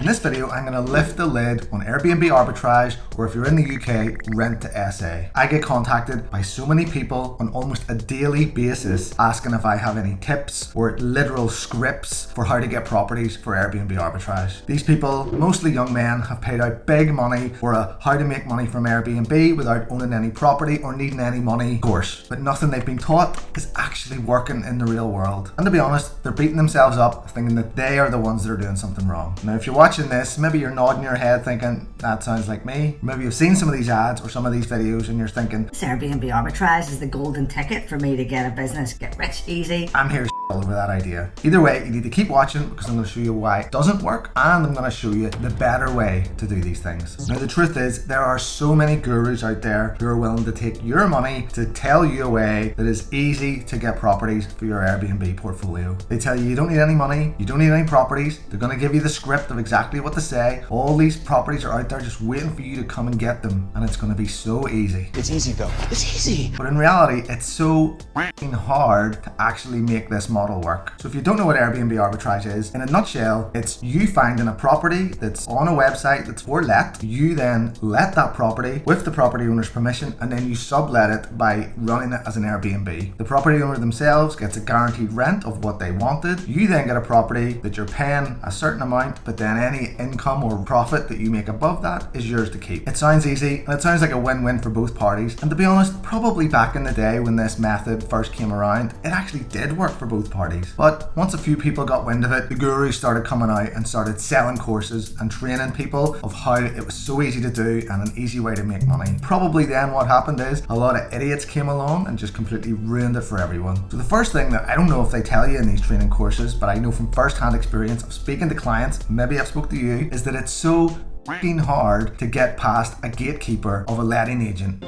this video, I'm going to lift the lid on Airbnb Arbitrage, or if you're in the UK, R2SA. I get contacted by so many people on almost a daily basis asking if I have any tips or literal scripts for how to get properties for Airbnb Arbitrage. These people, mostly young men, have paid out big money for a how to make money from Airbnb without owning any property or needing any money course, but nothing they've been taught is actually working in the real world. And to be honest, they're beating themselves up thinking that they are the ones that are doing something wrong. Now, if you're watching this, maybe you're nodding your head thinking, that sounds like me. Maybe you've seen some of these ads or some of these videos and you're thinking, this Airbnb Arbitrage is the golden ticket for me to get a business, get rich easy. I'm here all over that idea. Either way, you need to keep watching because I'm going to show you why it doesn't work, and I'm going to show you the better way to do these things. Now, the truth is, there are so many gurus out there who are willing to take your money to tell you a way that is easy to get properties for your Airbnb portfolio. They tell you don't need any money, you don't need any properties, they're going to give you the script of exactly what to say. All these properties are out there just waiting for you to come and get them, and it's going to be so easy. It's easy though. It's easy. But in reality, it's so hard to actually make this model work. So if you don't know what Airbnb Arbitrage is, in a nutshell, it's you finding a property that's on a website that's for let. You then let that property with the property owner's permission, and then you sublet it by running it as an Airbnb. The property owner themselves gets a guaranteed rent of what they wanted. You then get a property that you're paying a certain amount, but then any income or profit that you make above that is yours to keep. It sounds easy and it sounds like a win-win for both parties. And to be honest, probably back in the day when this method first came around, it actually did work for both parties. But once a few people got wind of it, the gurus started coming out and started selling courses and training people of how it was so easy to do and an easy way to make money. Probably then what happened is a lot of idiots came along and just completely ruined it for everyone. So the first thing that I don't know if they tell you in these training courses, but I know from first-hand experience of speaking to clients, maybe I've spoke to you, is that it's so hard to get past a gatekeeper of a letting agent.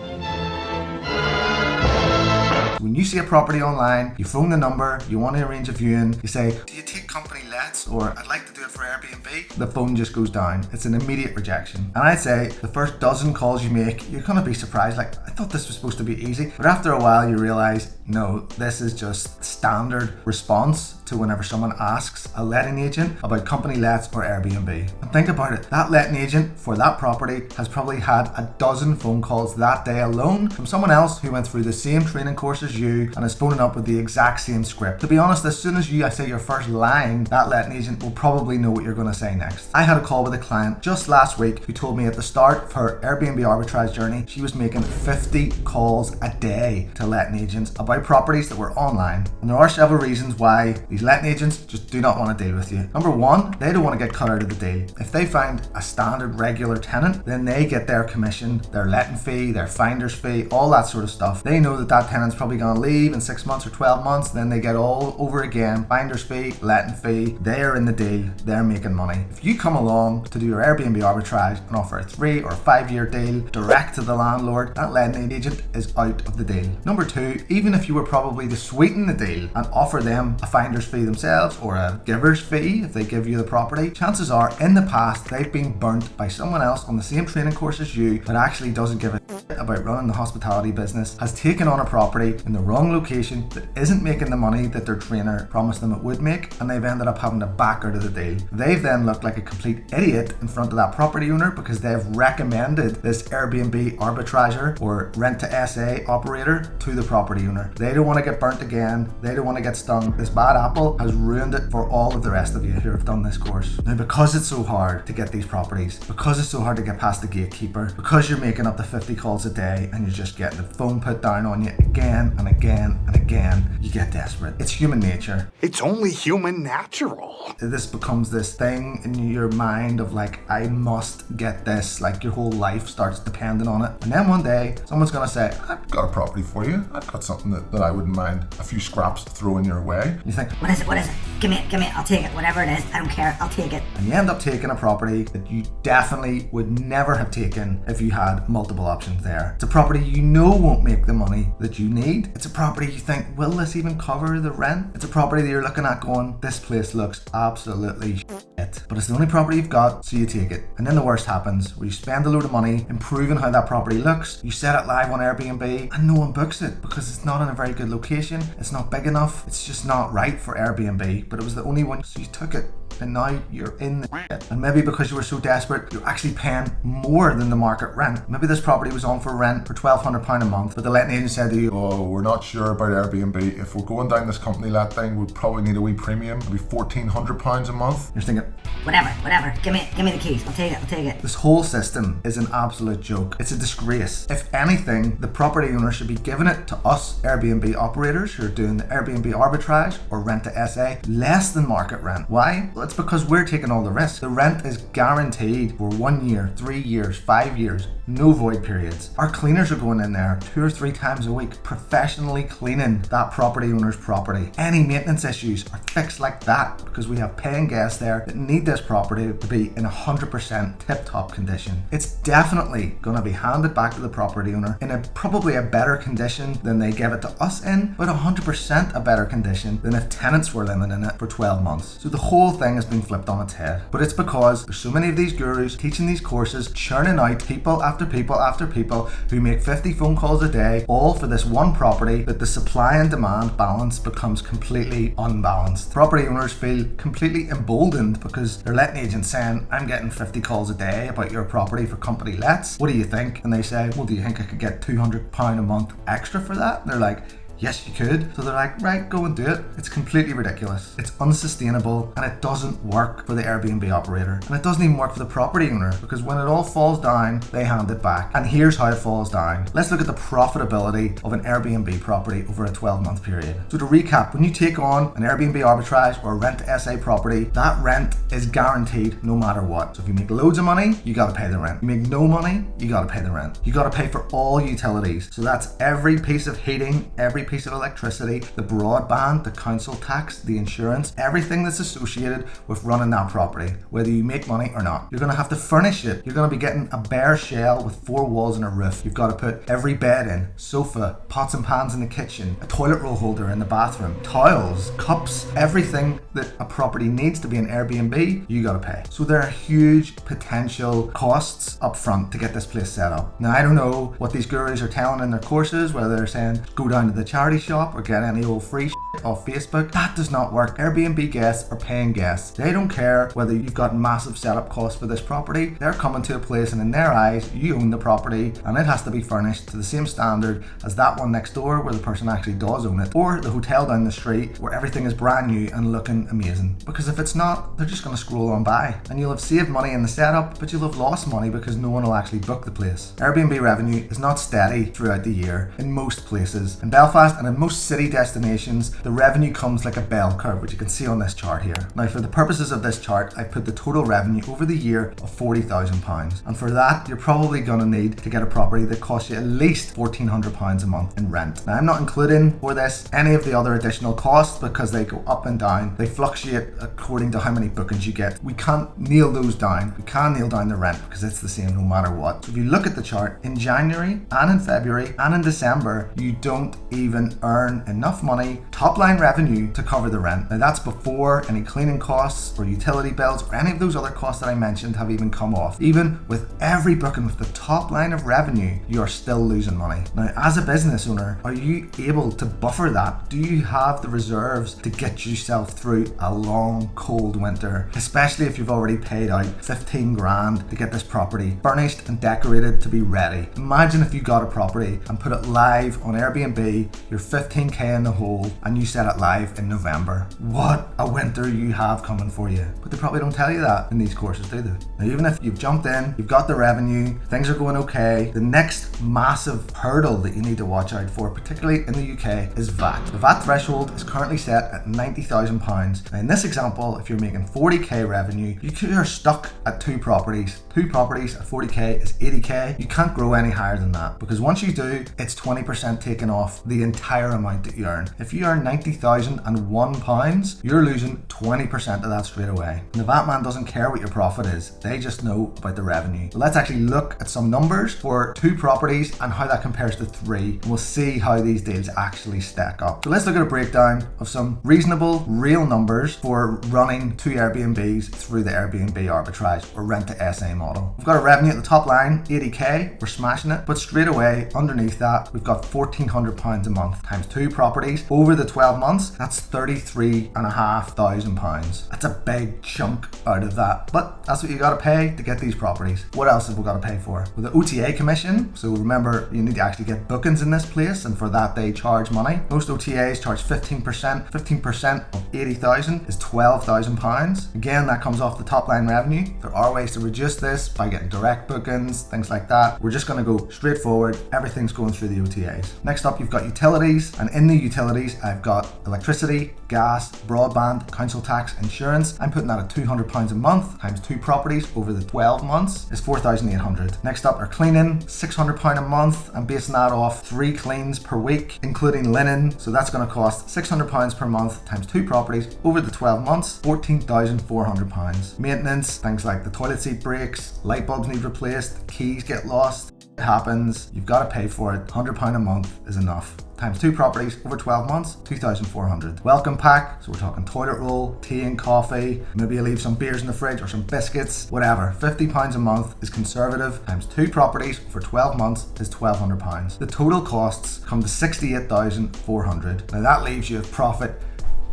When you see a property online, you phone the number, you want to arrange a viewing, you say, do you take company lets, or I'd like to do it for Airbnb? The phone just goes down. It's an immediate rejection. And I'd say the first dozen calls you make, you're going to be surprised, like, I thought this was supposed to be easy. But after a while, you realize, no, this is just standard response to whenever someone asks a letting agent about company lets or Airbnb. And think about it, that letting agent for that property has probably had a dozen phone calls that day alone from someone else who went through the same training course as you and is phoning up with the exact same script. To be honest, as soon as I say your first line, that letting agent will probably know what you're going to say next. I had a call with a client just last week who told me at the start of her Airbnb Arbitrage journey, she was making 50 calls a day to letting agents about properties that were online. And there are several reasons why these letting agents just do not want to deal with you. Number one, they don't want to get cut out of the deal. If they find a standard regular tenant, then they get their commission, their letting fee, their finder's fee, all that sort of stuff. They know that that tenant's probably going to leave in 6 months or 12 months, then they get all over again, finder's fee, letting fee, they're in the deal, they're making money. If you come along to do your Airbnb Arbitrage and offer a 3 or 5 year deal direct to the landlord, that letting agent is out of the deal. Number two, even if you were probably to sweeten the deal and offer them a finder's fee themselves or a giver's fee if they give you the property, chances are in the past they've been burnt by someone else on the same training course as you that actually doesn't give a shit about running the hospitality business, has taken on a property in the wrong location that isn't making the money that their trainer promised them it would make, and they've ended up having to back out of the deal. They've then looked like a complete idiot in front of that property owner because they've recommended this Airbnb arbitrager or R2SA operator to the property owner. They don't want to get burnt again. They don't want to get stung. This bad apple has ruined it for all of the rest of you who have done this course. Now, because it's so hard to get these properties, because it's so hard to get past the gatekeeper, because you're making up to 50 calls a day and you're just getting the phone put down on you again and again and again, you get desperate. It's human nature. It's only human natural. This becomes this thing in your mind of like, I must get this, like your whole life starts depending on it. And then one day, someone's gonna say, I've got a property for you. I've got something that I wouldn't mind a few scraps throwing your way. You think, What is it? Give me it, I'll take it. Whatever it is, I don't care, I'll take it. and you end up taking a property that you definitely would never have taken if you had multiple options there. It's a property you know won't make the money that you need. It's a property you think, will this even cover the rent? It's a property that you're looking at going, this place looks absolutely shit. But it's the only property you've got, so you take it. And then the worst happens, where you spend a load of money improving how that property looks, you set it live on Airbnb, and no one books it because it's not in a very good location, it's not big enough, it's just not right for Airbnb, but it was the only one, so you took it. and now you're in the shit. And maybe because you were so desperate, you're actually paying more than the market rent. Maybe this property was on for rent for £1,200 a month, but the letting agent said to you, oh, we're not sure about Airbnb. If we're going down this company let thing, we'd probably need a wee premium. It'd be £1,400 a month. You're thinking, Whatever, give me the keys, I'll take it. this whole system is an absolute joke. It's a disgrace. If anything, the property owner should be giving it to us Airbnb operators who are doing the Airbnb Arbitrage or R2SA less than market rent. Why? Well, it's because we're taking all the risk. The rent is guaranteed for 1 year, 3 years, 5 years, no void periods. Our cleaners are going in there 2 or 3 times a week, professionally cleaning that property owner's property. Any maintenance issues are fixed like that because we have paying guests there that need this property to be in 100% tip-top condition. It's definitely going to be handed back to the property owner in probably a better condition than they gave it to us in, but 100% a better condition than if tenants were living in it for 12 months. So the whole thing has been flipped on its head. But it's because there's so many of these gurus teaching these courses, churning out people after people after people who make 50 phone calls a day, all for this one property, that the supply and demand balance becomes completely unbalanced. Property owners feel completely emboldened because their letting agent saying, I'm getting 50 calls a day about your property for company lets. What do you think? And they say, well, do you think I could get £200 a month extra for that? And they're like, yes, you could. So they're like, right, go and do it. It's completely ridiculous. It's unsustainable and it doesn't work for the Airbnb operator. And it doesn't even work for the property owner because when it all falls down, they hand it back. And here's how it falls down. Let's look at the profitability of an Airbnb property over a 12-month period. So to recap, when you take on an Airbnb Arbitrage or a R2SA property, that rent is guaranteed no matter what. So if you make loads of money, you gotta pay the rent. You make no money, you gotta pay the rent. You gotta pay for all utilities. So that's every piece of heating, every piece of electricity, the broadband, the council tax, the insurance, everything that's associated with running that property, whether you make money or not. You're going to have to furnish it. You're going to be getting a bare shell with 4 walls and a roof. You've got to put every bed in, sofa, pots and pans in the kitchen, a toilet roll holder in the bathroom, towels, cups, everything that a property needs to be an Airbnb, you got to pay. So there are huge potential costs up front to get this place set up. Now, I don't know what these gurus are telling in their courses, whether they're saying go down to the charity shop or get any old free shit off Facebook. That does not work. Airbnb guests are paying guests. They don't care whether you've got massive setup costs for this property. They're coming to a place and in their eyes, you own the property and it has to be furnished to the same standard as that one next door where the person actually does own it, or the hotel down the street where everything is brand new and looking amazing. Because if it's not, they're just going to scroll on by and you'll have saved money in the setup, but you'll have lost money because no one will actually book the place. Airbnb revenue is not steady throughout the year in most places. In Belfast and in most city destinations, the revenue comes like a bell curve, which you can see on this chart here. Now, for the purposes of this chart, I put the total revenue over the year of £40,000. And for that, you're probably going to need to get a property that costs you at least £1,400 a month in rent. Now, I'm not including for this any of the other additional costs because they go up and down. They fluctuate according to how many bookings you get. We can't nail those down. We can't nail down the rent because it's the same no matter what. So if you look at the chart, in January and in February and in December, you don't even earn enough money, top line revenue, to cover the rent. Now that's before any cleaning costs or utility bills or any of those other costs that I mentioned have even come off. Even with every booking with the top line of revenue, you are still losing money. Now, as a business owner, are you able to buffer that? Do you have the reserves to get yourself through a long, cold winter, especially if you've already paid out 15 grand to get this property furnished and decorated to be ready? Imagine if you got a property and put it live on Airbnb, you're 15k in the hole, and you set it live in November. What a winter you have coming for you. But they probably don't tell you that in these courses, do they? Now, even if you've jumped in, you've got the revenue, things are going okay, the next massive hurdle that you need to watch out for, particularly in the UK, is VAT. The VAT threshold is currently set at £90,000. Now, in this example, if you're making 40k revenue, you are stuck at 2 properties. 2 properties at 40k is 80k. You can't grow any higher than that because once you do, it's 20% taken off the entire amount that you earn. If you earn £90,001, you're losing 20% of that straight away. And the VAT man doesn't care what your profit is. They just know about the revenue. But let's actually look at some numbers for 2 properties and how that compares to 3. And we'll see how these deals actually stack up. So let's look at a breakdown of some reasonable, real numbers for running 2 Airbnbs through the Airbnb Arbitrage or R2SA model. We've got a revenue at the top line, 80k, we're smashing it. But straight away underneath that, we've got £1,400 a month times 2 properties over the 12 months, that's £33,500. That's a big chunk out of that. But that's what you gotta pay to get these properties. What else have we gotta pay for? With the OTA commission, so remember, you need to actually get bookings in this place, and for that they charge money. Most OTAs charge 15%. 15% of 80,000 is £12,000. Again, that comes off the top line revenue. There are ways to reduce this by getting direct bookings, things like that. We're just gonna go straight forward. Everything's going through the OTAs. Next up, you've got utilities, and in the utilities, I've got electricity, gas, broadband, council tax, insurance. I'm putting that at £200 a month times 2 properties over the 12 months is 4,800. Next up are cleaning, £600 a month. I'm basing that off 3 cleans per week, including linen. So that's going to cost £600 per month times 2 properties over the 12 months, £14,400. Maintenance, things like the toilet seat breaks, light bulbs need replaced, keys get lost. It happens, you've got to pay for it. £100 a month is enough. Times 2 properties over 12 months, 2,400. Welcome pack, so we're talking toilet roll, tea and coffee, maybe you leave some beers in the fridge or some biscuits, whatever. £50 a month is conservative, times 2 properties for 12 months is £1,200. The total costs come to 68,400. Now that leaves you a profit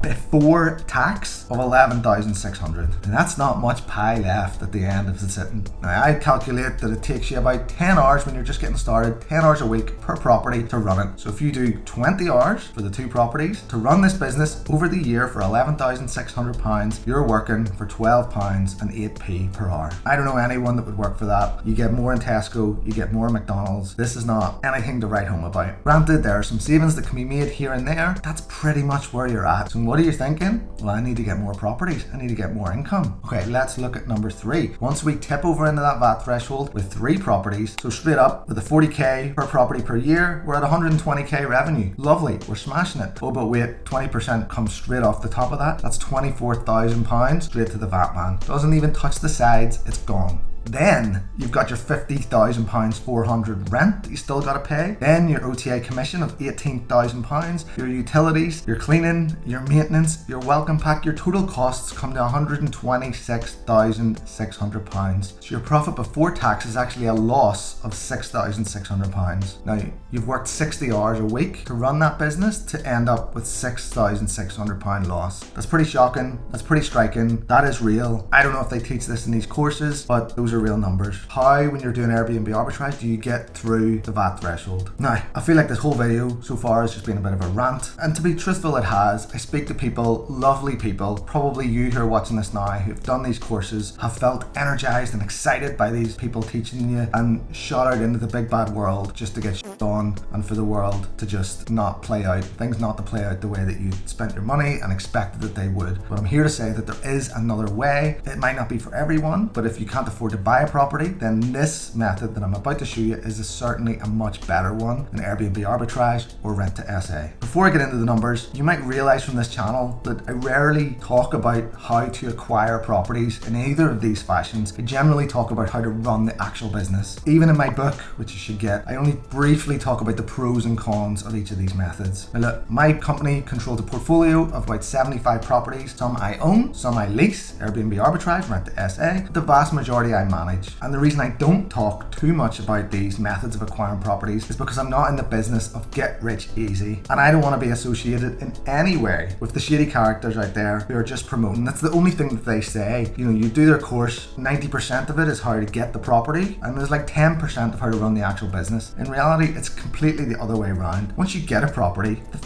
before tax of 11,600. And that's not much pie left at the end of the sitting. Now I calculate that it takes you about 10 hours when you're just getting started, 10 hours a week per property to run it. So if you do 20 hours for the 2 properties to run this business over the year for £11,600, you're working for £12 and 8p per hour. I don't know anyone that would work for that. You get more in Tesco, you get more in McDonald's. This is not anything to write home about. Granted, there are some savings that can be made here and there. That's pretty much where you're at. So what are you thinking? Well, I need to get more properties. I need to get more income. Okay, let's look at number 3. Once we tip over into that VAT threshold with 3 properties, so straight up with a 40k per property per year, we're at 120k revenue. Lovely, we're smashing it. Oh, but wait, 20% comes straight off the top of that. That's £24,000 straight to the VAT man. Doesn't even touch the sides, it's gone. Then you've got your £50,400 rent that you still got to pay. Then your OTA commission of £18,000, your utilities, your cleaning, your maintenance, your welcome pack. Your total costs come to £126,600. So your profit before tax is actually a loss of £6,600. Now you've worked 60 hours a week to run that business to end up with £6,600 loss. That's pretty shocking. That's pretty striking. That is real. I don't know if they teach this in these courses, but those are real numbers. How, when you're doing Airbnb arbitrage, do you get through the VAT threshold? Now, I feel like this whole video so far has just been a bit of a rant, and to be truthful, it has. I speak to people, lovely people, probably you who are watching this now, who've done these courses, have felt energized and excited by these people teaching you, and shot out into the big bad world just to get shit on, and for the world to just not play out, things not to play out the way that you spent your money and expected that they would. But I'm here to say that there is another way. It might not be for everyone, but if you can't afford to buy a property, then this method that I'm about to show you is certainly a much better one than Airbnb Arbitrage or R2SA. Before I get into the numbers, you might realize from this channel that I rarely talk about how to acquire properties in either of these fashions. I generally talk about how to run the actual business. Even in my book, which you should get, I only briefly talk about the pros and cons of each of these methods. Now look, my company controls a portfolio of about 75 properties. Some I own, some I lease, Airbnb Arbitrage, R2SA, but the vast majority I manage. And the reason I don't talk too much about these methods of acquiring properties is because I'm not in the business of get rich easy, and I don't want to be associated in any way with the shady characters out there who are just promoting. That's the only thing that they say. You know, you do their course, 90% of it is how to get the property, and there's like 10% of how to run the actual business. In reality, it's completely the other way around. Once you get a property, the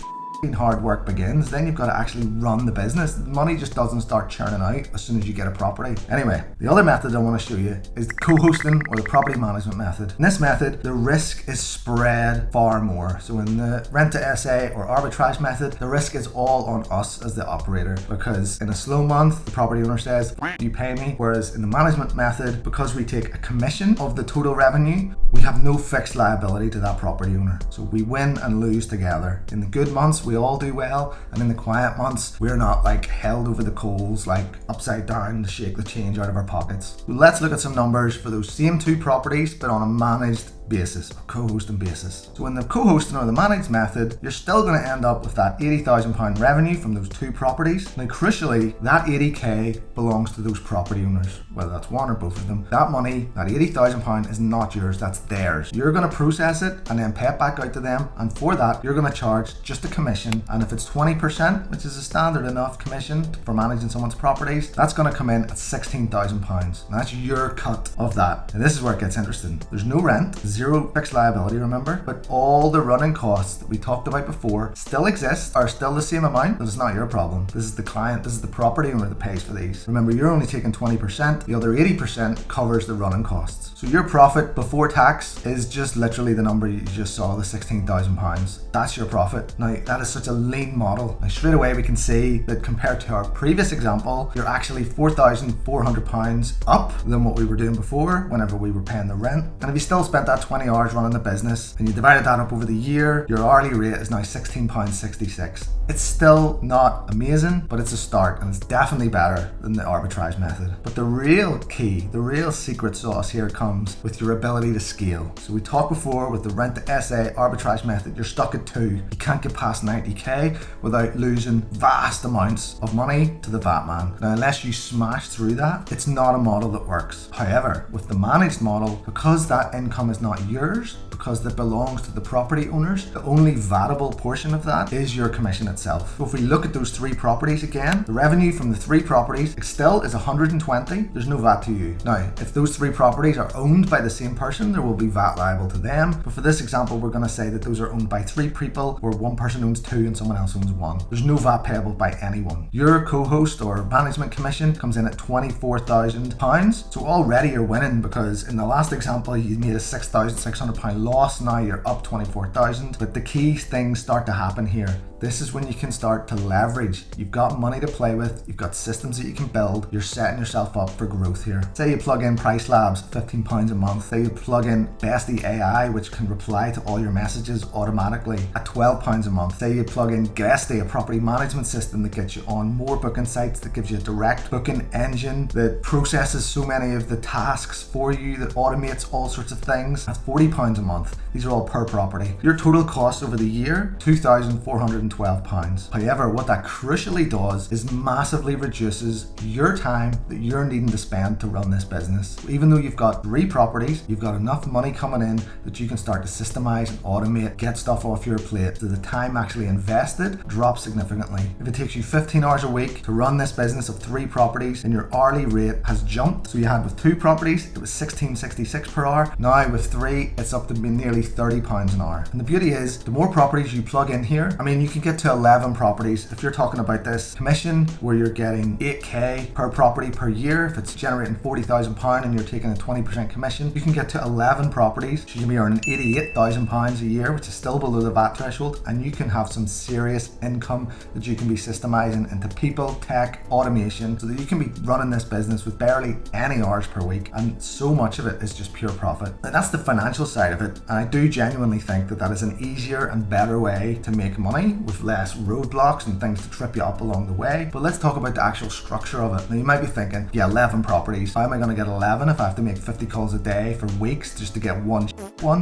hard work begins. Then you've got to actually run the business. The money just doesn't start churning out as soon as you get a property. Anyway, the other method I want to show you is the co-hosting or the property management method. In this method, the risk is spread far more. So in the R2SA or arbitrage method, the risk is all on us as the operator, because in a slow month, the property owner says, you pay me. Whereas in the management method, because we take a commission of the total revenue, we have no fixed liability to that property owner. So we win and lose together. In the good months, we all do well, and in the quiet months, we're not like held over the coals, like upside down to shake the change out of our pockets. So let's look at some numbers for those same 2 properties, but on a managed basis or co-hosting basis. So in the co-hosting or the managed method, you're still going to end up with that £80,000 revenue from those 2 properties. Now crucially, that 80k belongs to those property owners, whether that's one or both of them. That money, that £80,000 is not yours, that's theirs. You're going to process it and then pay it back out to them, and for that you're going to charge just a commission, and if it's 20%, which is a standard enough commission for managing someone's properties, that's going to come in at £16,000. That's your cut of that. And this is where it gets interesting. There's no rent, zero fixed liability, remember, but all the running costs that we talked about before still exist, are still the same amount, but it's not your problem. This is the client, this is the property owner that pays for these. Remember, you're only taking 20%, the other 80% covers the running costs. So your profit before tax is just literally the number you just saw, the £16,000. That's your profit. Now, that is such a lean model. Now, straight away we can see that compared to our previous example, you're actually £4,400 up than what we were doing before whenever we were paying the rent. And if you still spent that 20 hours running the business and you divided that up over the year, your hourly rate is now £16.66. It's still not amazing, but it's a start, and it's definitely better than the arbitrage method. But the real key, the real secret sauce here comes with your ability to scale. So we talked before with the R2SA arbitrage method, you're stuck at 2. You can't get past 90k without losing vast amounts of money to the VAT man. Now, unless you smash through that, it's not a model that works. However, with the managed model, because that income is not yours, because it belongs to the property owners, the only vatable portion of that is your commission itself. So if we look at those 3 properties again, the revenue from the 3 properties, it still is 120. There's no VAT to you. Now, if those 3 properties are owned by the same person, there will be VAT liable to them. But for this example, we're going to say that those are owned by 3 people, where one person owns 2 and someone else owns 1. There's no VAT payable by anyone. Your co-host or management commission comes in at £24,000. So already you're winning, because in the last example, you made a £6,600 loss. Now you're up 24,000. But the key things start to happen here. This is when you can start to leverage. You've got money to play with, you've got systems that you can build, you're setting yourself up for growth here. Say you plug in Price Labs, £15 a month. Say you plug in Bestie AI, which can reply to all your messages automatically at £12 a month. Say you plug in Guesty, a property management system that gets you on more booking sites, that gives you a direct booking engine, that processes so many of the tasks for you, that automates all sorts of things. That's £40 a month. These are all per property. Your total cost over the year, £2,412. However, what that crucially does is massively reduces your time that you're needing to spend to run this business. Even though you've got 3 properties, you've got enough money coming in that you can start to systemize and automate, get stuff off your plate, so the time actually invested drops significantly. If it takes you 15 hours a week to run this business of 3 properties, then your hourly rate has jumped. So you had with 2 properties, it was £16.66 per hour. Now with 3, it's up to be nearly £30 an hour. And the beauty is, the more properties you plug in here, I mean, you can get to 11 properties. If you're talking about this commission where you're getting 8k per property per year, if it's generating £40,000 and you're taking a 20% commission, you can get to 11 properties. So you can be earning £88,000 a year, which is still below the VAT threshold, and you can have some serious income that you can be systemizing into people, tech, automation, so that you can be running this business with barely any hours per week, and so much of it is just pure profit. And that's the financial side of it, and I do genuinely think that that is an easier and better way to make money with less roadblocks and things to trip you up along the way. But let's talk about the actual structure of it. Now you might be thinking, yeah, 11 properties. How am I going to get 11 if I have to make 50 calls a day for weeks just to get one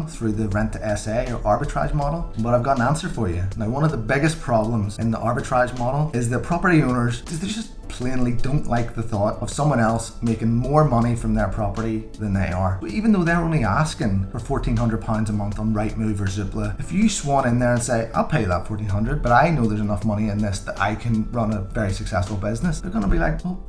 through the R2SA or arbitrage model? But I've got an answer for you. Now, one of the biggest problems in the arbitrage model is that property owners, they just plainly don't like the thought of someone else making more money from their property than they are. But even though they're only asking for £1,400 a month on Rightmove or Zoopla, if you swan in there and say, I'll pay that $1,400, but I know there's enough money in this that I can run a very successful business, they're going to be like, well,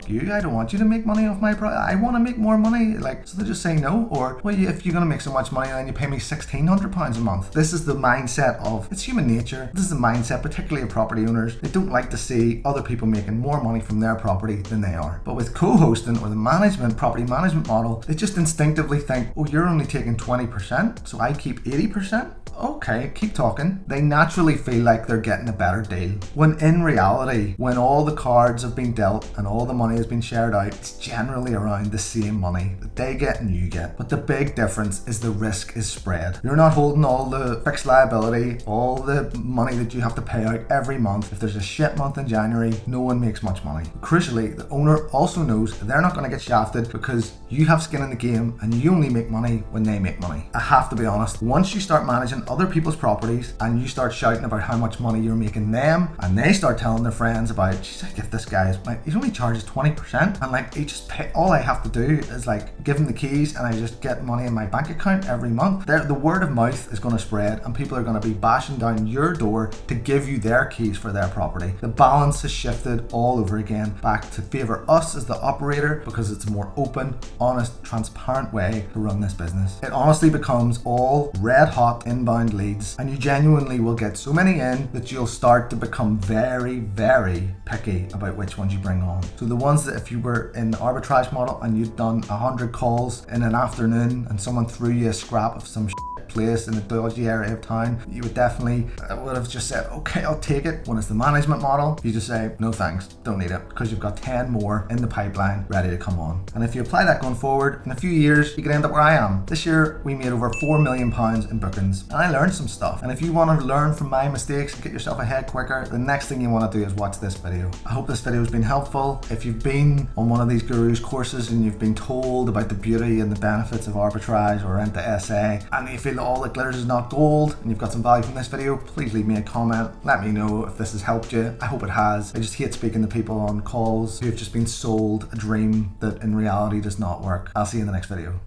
you, I don't want you to make money off my product. I want to make more money. So they just say no. Or, well, if you're going to make so much money, then you pay me £1,600 a month. This is the mindset of, it's human nature. This is the mindset, particularly of property owners. They don't like to see other people making more money from their property than they are. But with co-hosting or the property management model, they just instinctively think, oh, you're only taking 20%, so I keep 80%. Okay, keep talking. They naturally feel like they're getting a better deal. When in reality, when all the cards have been dealt and all the money has been shared out, it's generally around the same money that they get and you get. But the big difference is the risk is spread. You're not holding all the fixed liability, all the money that you have to pay out every month. If there's a shit month in January, no one makes much money. money. Crucially, the owner also knows that they're not going to get shafted because you have skin in the game and you only make money when they make money. I have to be honest, once you start managing other people's properties and you start shouting about how much money you're making them, and they start telling their friends about, geez, I give this guy, he only charges 20%, and like, he just pay, all I have to do is like give him the keys and I just get money in my bank account every month. The word of mouth is going to spread and people are going to be bashing down your door to give you their keys for their property. The balance has shifted all over again back to favor us as the operator because it's a more open, honest, transparent way to run this business. It honestly becomes all red hot inbound leads, and you genuinely will get so many in that you'll start to become very, very picky about which ones you bring on. So the ones that if you were in the arbitrage model and you'd done 100 calls in an afternoon and someone threw you a scrap of some place in a dodgy area of town, you would definitely would have just said, okay, I'll take it. When it's the management model, you just say, no thanks, don't need it, because you've got 10 more in the pipeline ready to come on. And if you apply that going forward, in a few years, you could end up where I am. This year, we made over £4 million in bookings, and I learned some stuff. And if you want to learn from my mistakes and get yourself ahead quicker, the next thing you want to do is watch this video. I hope this video has been helpful. If you've been on one of these gurus courses and you've been told about the beauty and the benefits of arbitrage or R2SA, and you feel all that glitters is not gold and you've got some value from this video, please leave me a comment. Let me know if this has helped you. I hope it has. I just hate speaking to people on calls who have just been sold a dream that in reality does not work. I'll see you in the next video.